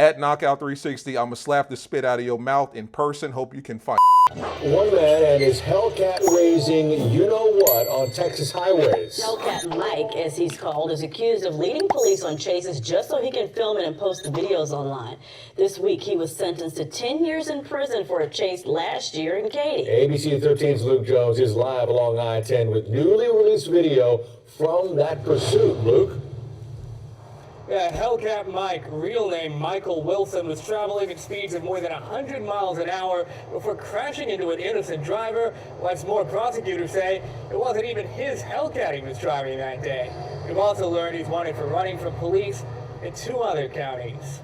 At Knockout360, I'm going to slap the spit out of your mouth in person. Hope you can fight. One man and his Hellcat raising you-know-what on Texas highways. Hellcat Mike, as he's called, is accused of leading police on chases just so he can film it and post the videos online. This week, he was sentenced to 10 years in prison for a chase last year in Katy. ABC 13's Luke Jones is live along I-10 with newly released video from that pursuit. Luke? Yeah, Hellcat Mike, real name Michael Wilson, was traveling at speeds of more than 100 miles an hour before crashing into an innocent driver. What's more, prosecutors say it wasn't even his Hellcat he was driving that day. We've also learned he's wanted for running from police in 2 other counties.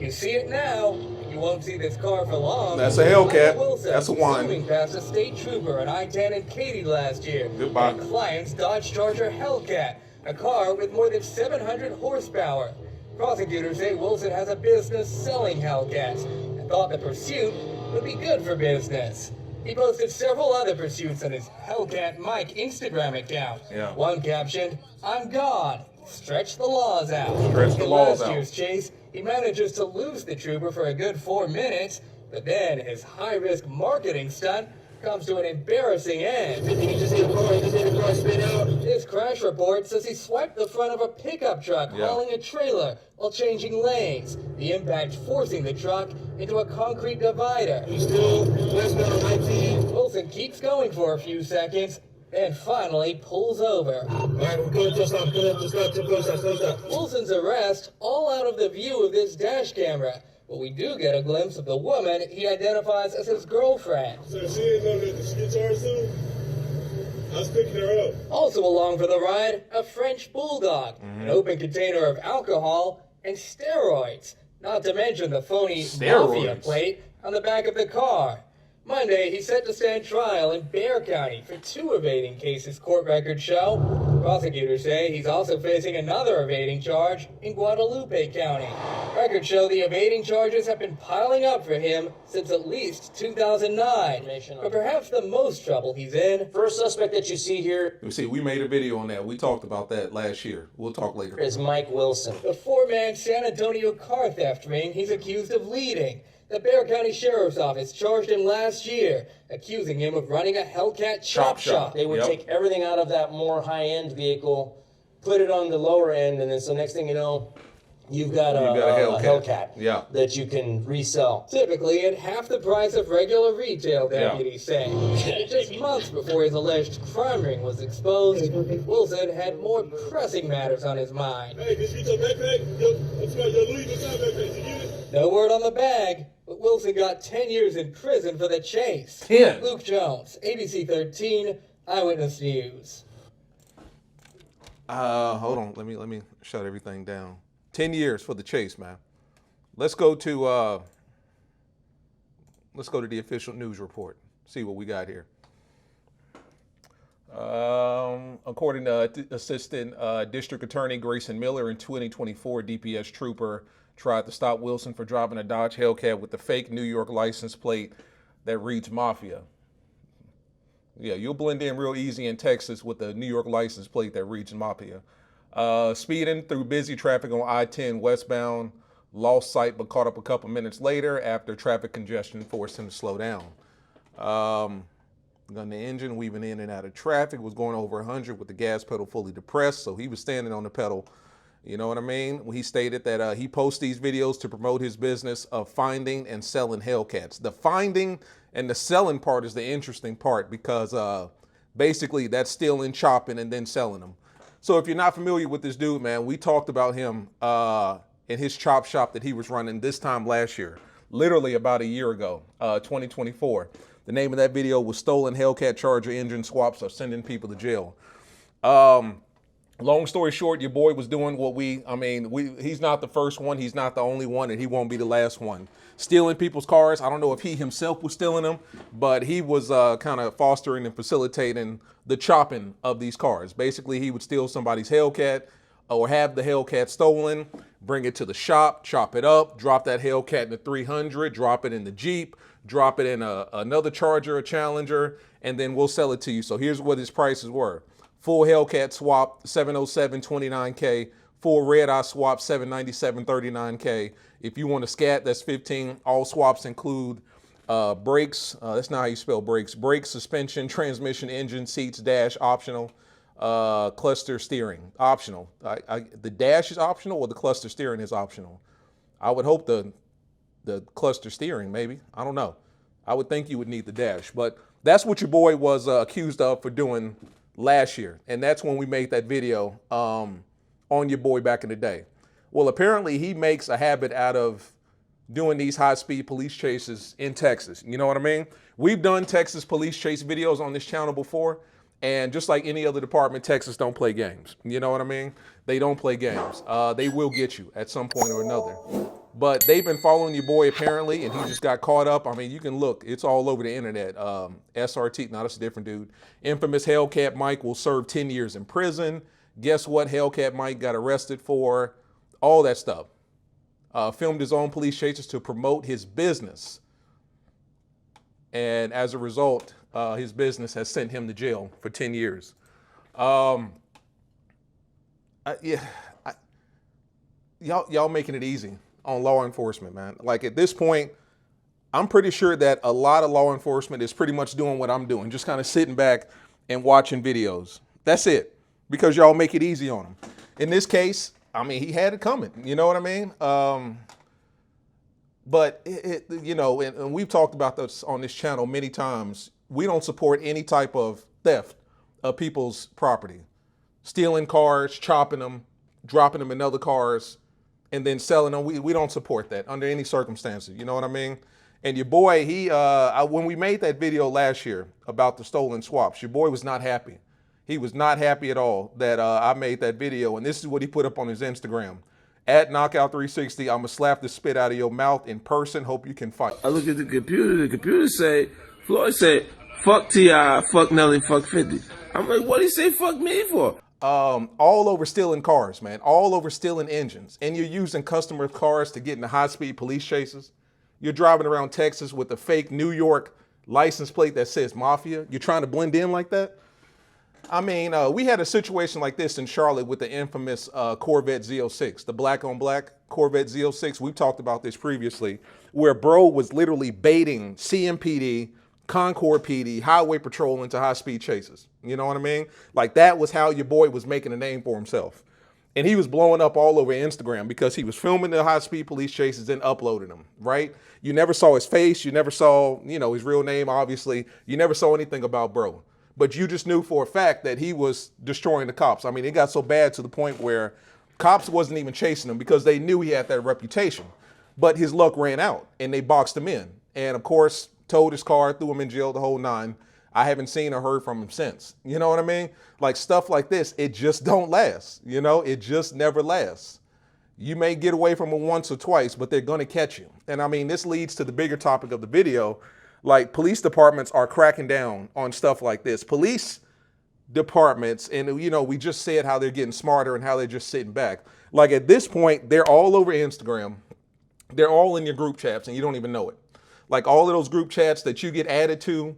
You see it now. You won't see this car for long. That's a Hellcat. Wilson, That's a one. zooming past a state trooper at I-10 in Katy last year. Goodbye. And client's Dodge Charger Hellcat, a car with more than 700 horsepower. Prosecutors say Wilson has a business selling Hellcats and thought the pursuit would be good for business. He posted several other pursuits on his Hellcat Mike Instagram account. Yeah. One captioned, "I'm God. Stretch the laws out." Stretch the In laws last out. year's chase, he manages to lose the trooper for a good 4 minutes, but then his high-risk marketing stunt comes to an embarrassing end. His crash report says he swiped the front of a pickup truck hauling a trailer while changing lanes, the impact forcing the truck into a concrete divider. Wilson keeps going for a few seconds, and finally pulls over. Wilson's arrest, all out of the view of this dash camera, but we do get a glimpse of the woman he identifies as his girlfriend. So she didn't know that she gets charged soon? I was picking her up. Also along for the ride, a French bulldog, an open container of alcohol, and steroids, not to mention the phony Mafia plate on the back of the car. Monday, he's set to stand trial in Bexar County for 2 evading cases, court records show. Prosecutors say he's also facing another evading charge in Guadalupe County. Records show the evading charges have been piling up for him since at least 2009. But perhaps the most trouble he's in. First suspect that you see here We made a video on that. We talked about that last year. We'll talk later. is Mike Wilson. The 4-man San Antonio car theft ring he's accused of leading. The Bexar County Sheriff's Office charged him last year, accusing him of running a Hellcat chop shop. They would take everything out of that more high-end vehicle, put it on the lower end, and then so next thing you know, you've got a Hellcat that you can resell. Typically at half the price of regular retail, deputies say. Just months before his alleged crime ring was exposed, Wilson had more pressing matters on his mind. Hey, did you get your backpack? Your Louis Vuitton backpack, did you get it? No word on the bag, but Wilson got 10 years in prison for the chase. 10. Luke Jones, ABC 13, Eyewitness News. Hold on. Let me shut everything down. 10 years for the chase, man. Let's go to the official news report. See what we got here. According to Assistant District Attorney Grayson Miller, in 2024, DPS trooper tried to stop Wilson for driving a Dodge Hellcat with the fake New York license plate that reads Mafia. Yeah, you'll blend in real easy in Texas with the New York license plate that reads Mafia. Speeding through busy traffic on I-10 westbound, lost sight but caught up a couple minutes later after traffic congestion forced him to slow down. Gun the engine, weaving in and out of traffic, was going over 100 with the gas pedal fully depressed, so he was standing on the pedal. You know what I mean? He stated that he posts these videos to promote his business of finding and selling Hellcats. The finding and the selling part is the interesting part because basically that's stealing, chopping, and then selling them. So if you're not familiar with this dude, man, we talked about him in his chop shop that he was running this time last year, literally about a year ago, 2024. The name of that video was Stolen Hellcat Charger Engine Swaps Are Sending People to Jail. Long story short, your boy was doing what he's not the first one, he's not the only one, and he won't be the last one. Stealing people's cars. I don't know if he himself was stealing them, but he was kind of fostering and facilitating the chopping of these cars. Basically, he would steal somebody's Hellcat or have the Hellcat stolen, bring it to the shop, chop it up, drop that Hellcat in the 300, drop it in the Jeep, drop it in another Charger, a Challenger, and then we'll sell it to you. So here's what his prices were. Full Hellcat swap, 707, 29K. Full red eye swap, $797.39K. If you want a scat, that's $15. All swaps include brakes. That's not how you spell brakes. Brakes, suspension, transmission, engine, seats, dash, optional. Cluster steering, optional. The dash is optional, or the cluster steering is optional. I would hope the cluster steering, maybe. I don't know. I would think you would need the dash, but that's what your boy was accused of for doing last year, and that's when we made that video on your boy back in the day. Well, apparently he makes a habit out of doing these high-speed police chases in Texas. You know what I mean? We've done Texas police chase videos on this channel before, and just like any other department, Texas don't play games. You know what I mean? They don't play games. They will get you at some point or another. But they've been following your boy apparently, and he just got caught up. I mean, you can look. It's all over the internet. SRT, no, that's a different dude. Infamous Hellcat Mike will serve 10 years in prison. Guess what Hellcat Mike got arrested for? All that stuff. Filmed his own police chases to promote his business. And as a result, his business has sent him to jail for 10 years. Y'all making it easy on law enforcement, man. Like at this point, I'm pretty sure that a lot of law enforcement is pretty much doing what I'm doing, just kind of sitting back and watching videos. That's it, because y'all make it easy on them. In this case, I mean, he had it coming. You know what I mean? But, you know, and we've talked about this on this channel many times. We don't support any type of theft of people's property. Stealing cars, chopping them, dropping them in other cars, and then selling them. We don't support that under any circumstances. You know what I mean? And your boy, when we made that video last year about the stolen swaps, your boy was not happy. He was not happy at all that I made that video. And this is what he put up on his Instagram. At Knockout360, I'm going to slap the spit out of your mouth in person. Hope you can fight. I look at the computer say, Floyd said, fuck T.I., fuck Nelly, fuck 50. I'm like, what did he say fuck me for? All over stealing cars, man. All over stealing engines. And you're using customer cars to get into high-speed police chases. You're driving around Texas with a fake New York license plate that says Mafia. You're trying to blend in like that? I mean, we had a situation like this in Charlotte with the infamous Corvette Z06, the black-on-black Corvette Z06. We've talked about this previously, where bro was literally baiting CMPD, Concord PD, Highway Patrol into high-speed chases. You know what I mean? Like, that was how your boy was making a name for himself. And he was blowing up all over Instagram because he was filming the high-speed police chases and uploading them, right? You never saw his face. You never saw, you know, his real name, obviously. You never saw anything about bro. But you just knew for a fact that he was destroying the cops. I mean, it got so bad to the point where cops wasn't even chasing him because they knew he had that reputation. But his luck ran out, and they boxed him in. And, of course, towed his car, threw him in jail, the whole nine. I haven't seen or heard from him since. You know what I mean? Like, stuff like this, it just don't last. You know, it just never lasts. You may get away from them once or twice, but they're going to catch you. And, I mean, this leads to the bigger topic of the video. Like, police departments are cracking down on stuff like this. Police departments, and, you know, we just said how they're getting smarter and how they're just sitting back. Like, at this point, they're all over Instagram. They're all in your group chats, and you don't even know it. Like, all of those group chats that you get added to,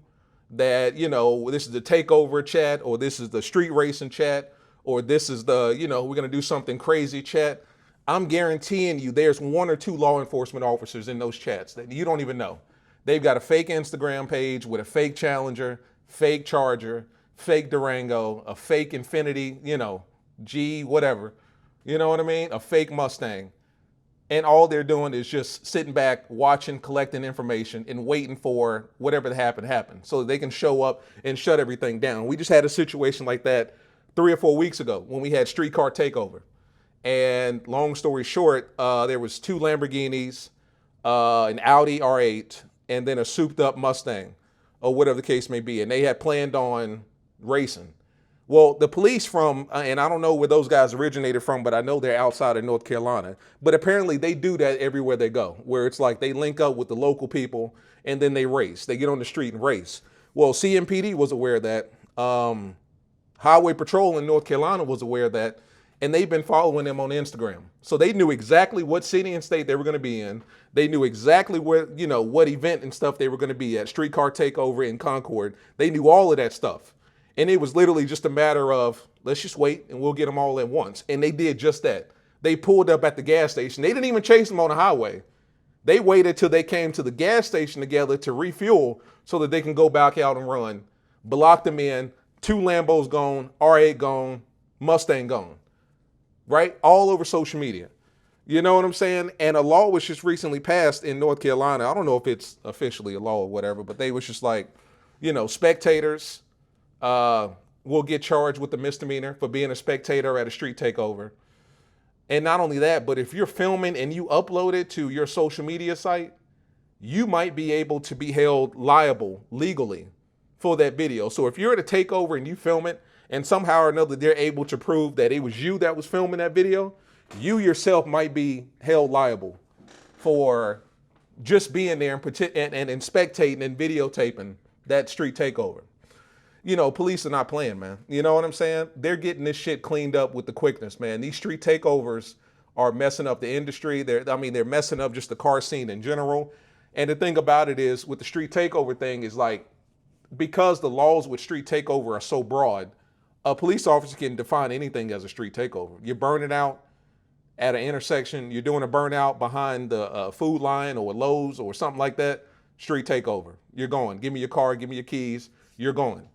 that, you know, this is the takeover chat, or this is the street racing chat, or this is the, you know, we're going to do something crazy chat. I'm guaranteeing you there's one or two law enforcement officers in those chats that you don't even know. They've got a fake Instagram page with a fake Challenger, fake Charger, fake Durango, a fake Infiniti, you know, G, whatever. You know what I mean? A fake Mustang. And all they're doing is just sitting back, watching, collecting information, and waiting for whatever to happen so that they can show up and shut everything down. We just had a situation like that 3 or 4 weeks ago when we had streetcar takeover. And long story short, there was 2 Lamborghinis, an Audi R8, and then a souped up Mustang, or whatever the case may be. And they had planned on racing. Well, the police from, and I don't know where those guys originated from, but I know they're outside of North Carolina. But apparently they do that everywhere they go, where it's like they link up with the local people and then they race. They get on the street and race. Well, CMPD was aware of that. Highway Patrol in North Carolina was aware of that. And they've been following them on Instagram. So they knew exactly what city and state they were going to be in. They knew exactly where, you know, what event and stuff they were going to be at. Streetcar takeover in Concord. They knew all of that stuff. And it was literally just a matter of, let's just wait and we'll get them all at once. And they did just that. They pulled up at the gas station. They didn't even chase them on the highway. They waited till they came to the gas station together to refuel so that they can go back out and run. Blocked them in. 2 Lambos gone, R8 gone, Mustang gone. Right? All over social media. You know what I'm saying? And a law was just recently passed in North Carolina. I don't know if it's officially a law or whatever, but they was just like, you know, spectators will get charged with a misdemeanor for being a spectator at a street takeover. And not only that, but if you're filming and you upload it to your social media site, you might be able to be held liable legally for that video. So if you're at a takeover and you film it and somehow or another they're able to prove that it was you that was filming that video, you yourself might be held liable for just being there and spectating and videotaping that street takeover. You know, police are not playing, man. You know what I'm saying? They're getting this shit cleaned up with the quickness, man. These street takeovers are messing up the industry. They're messing up just the car scene in general. And the thing about it is, with the street takeover thing is like, because the laws with street takeover are so broad, a police officer can define anything as a street takeover. You're burning out at an intersection, you're doing a burnout behind the food line or Lowe's or something like that, street takeover. You're going. Give me your car, give me your keys, you're going.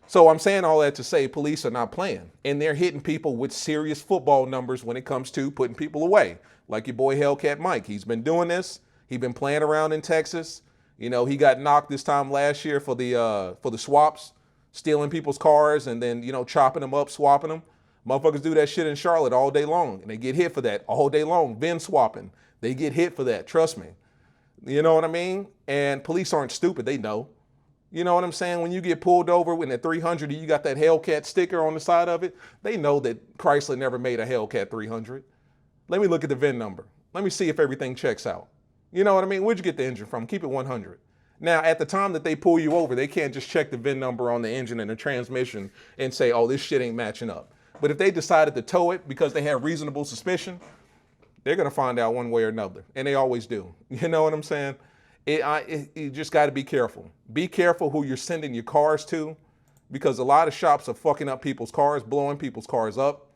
So I'm saying all that to say police are not playing, and they're hitting people with serious football numbers when it comes to putting people away. Like your boy Hellcat Mike, he's been doing this. He's been playing around in Texas. You know, he got knocked this time last year for the swaps, stealing people's cars and then, you know, chopping them up, swapping them. Motherfuckers do that shit in Charlotte all day long, and they get hit for that all day long. VIN swapping, they get hit for that. Trust me. You know what I mean? And police aren't stupid. They know. You know what I'm saying? When you get pulled over with a 300 and you got that Hellcat sticker on the side of it, they know that Chrysler never made a Hellcat 300. Let me look at the VIN number. Let me see if everything checks out. You know what I mean? Where'd you get the engine from? Keep it 100. Now, at the time that they pull you over, they can't just check the VIN number on the engine and the transmission and say, oh, this shit ain't matching up. But if they decided to tow it because they have reasonable suspicion, they're going to find out one way or another. And they always do. You know what I'm saying? You just got to be careful. Be careful who you're sending your cars to, because a lot of shops are fucking up people's cars, blowing people's cars up.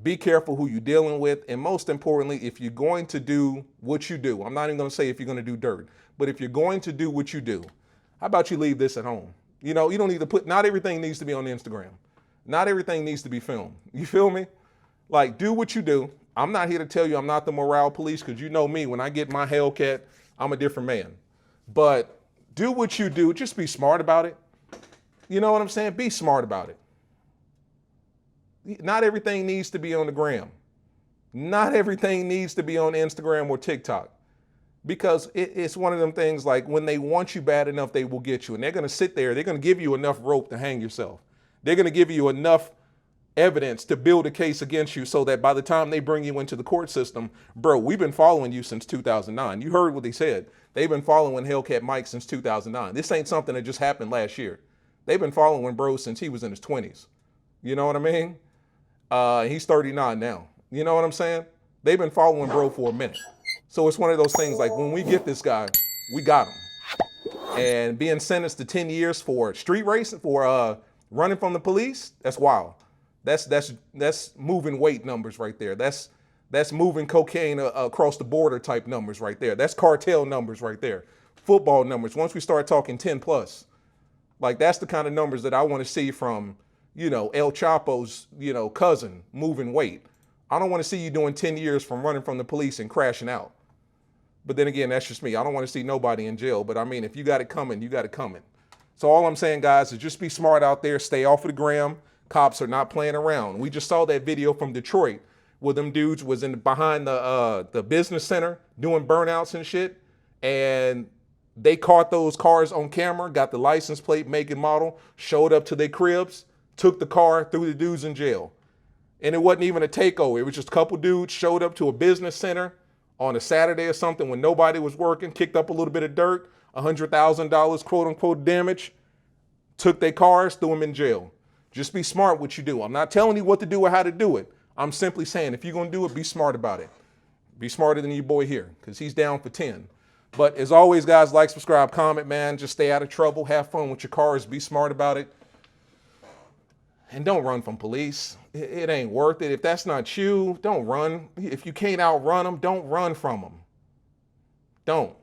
Be careful who you're dealing with. And most importantly, if you're going to do what you do, I'm not even going to say if you're going to do dirt, but if you're going to do what you do, how about you leave this at home? You know, you don't need to not everything needs to be on Instagram. Not everything needs to be filmed. You feel me? Like, do what you do. I'm not here to tell you I'm not the morale police, because you know me, when I get my Hellcat, I'm a different man. But do what you do. Just be smart about it. You know what I'm saying? Be smart about it. Not everything needs to be on the gram. Not everything needs to be on Instagram or TikTok. Because it's one of them things, like, when they want you bad enough, they will get you. And they're going to sit there. They're going to give you enough rope to hang yourself. They're going to give you enough evidence to build a case against you so that by the time they bring you into the court system, bro, we've been following you since 2009. You heard what they said. They've been following Hellcat Mike since 2009. This ain't something that just happened last year. They've been following bro since he was in his 20s. You know what I mean? He's 39 now. You know what I'm saying? They've been following bro for a minute. So it's one of those things, like, when we get this guy, we got him. And being sentenced to 10 years for street racing, for running from the police, that's wild. That's moving weight numbers right there. That's moving cocaine across the border type numbers right there. That's cartel numbers right there. Football numbers. Once we start talking 10 plus, like, that's the kind of numbers that I want to see from, you know, El Chapo's, you know, cousin moving weight. I don't want to see you doing 10 years from running from the police and crashing out. But then again, that's just me. I don't want to see nobody in jail. But I mean, if you got it coming, you got it coming. So all I'm saying, guys, is just be smart out there. Stay off of the gram. Cops are not playing around. We just saw that video from Detroit where them dudes was behind the business center doing burnouts and shit. And they caught those cars on camera, got the license plate, make and model, showed up to their cribs, took the car, threw the dudes in jail. And it wasn't even a takeover. It was just a couple dudes showed up to a business center on a Saturday or something when nobody was working, kicked up a little bit of dirt, $100,000 quote unquote damage, took their cars, threw them in jail. Just be smart what you do. I'm not telling you what to do or how to do it. I'm simply saying, if you're going to do it, be smart about it. Be smarter than your boy here, because he's down for 10. But as always, guys, like, subscribe, comment, man. Just stay out of trouble. Have fun with your cars. Be smart about it. And don't run from police. It ain't worth it. If that's not you, don't run. If you can't outrun them, don't run from them. Don't.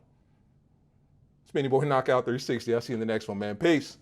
It's Benny Boy Knockout 360. I'll see you in the next one, man. Peace.